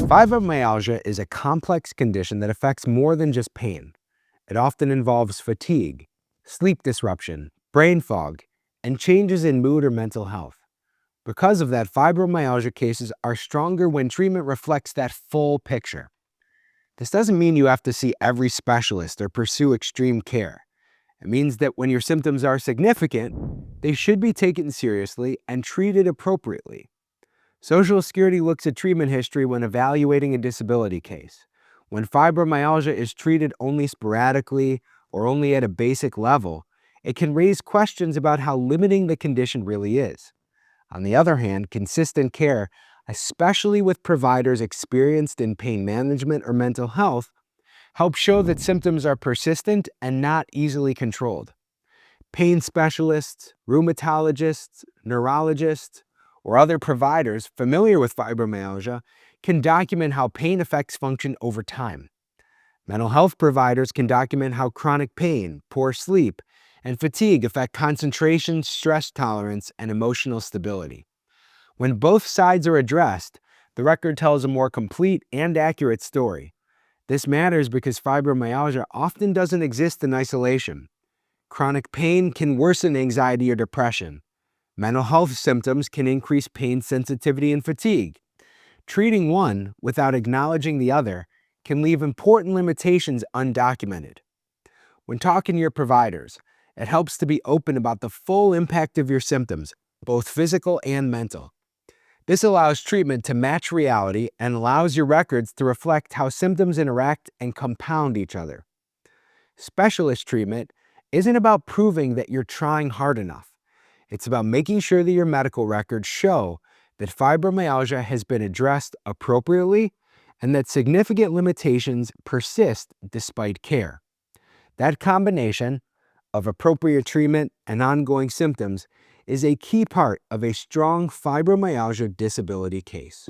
Fibromyalgia is a complex condition that affects more than just pain. It often involves fatigue, sleep disruption, brain fog, and changes in mood or mental health. Because of that, fibromyalgia cases are stronger when treatment reflects that full picture. This doesn't mean you have to see every specialist or pursue extreme care. It means that when your symptoms are significant, they should be taken seriously and treated appropriately. Social Security looks at treatment history when evaluating a disability case. When fibromyalgia is treated only sporadically or only at a basic level, it can raise questions about how limiting the condition really is. On the other hand, consistent care, especially with providers experienced in pain management or mental health, helps show that symptoms are persistent and not easily controlled. Pain specialists, rheumatologists, neurologists, or other providers familiar with fibromyalgia can document how pain affects function over time. Mental health providers can document how chronic pain, poor sleep, and fatigue affect concentration, stress tolerance, and emotional stability. When both sides are addressed, the record tells a more complete and accurate story. This matters because fibromyalgia often doesn't exist in isolation. Chronic pain can worsen anxiety or depression. Mental health symptoms can increase pain sensitivity and fatigue. Treating one without acknowledging the other can leave important limitations undocumented. When talking to your providers, it helps to be open about the full impact of your symptoms, both physical and mental. This allows treatment to match reality and allows your records to reflect how symptoms interact and compound each other. Specialist treatment isn't about proving that you're trying hard enough. It's about making sure that your medical records show that fibromyalgia has been addressed appropriately and that significant limitations persist despite care. That combination of appropriate treatment and ongoing symptoms is a key part of a strong fibromyalgia disability case.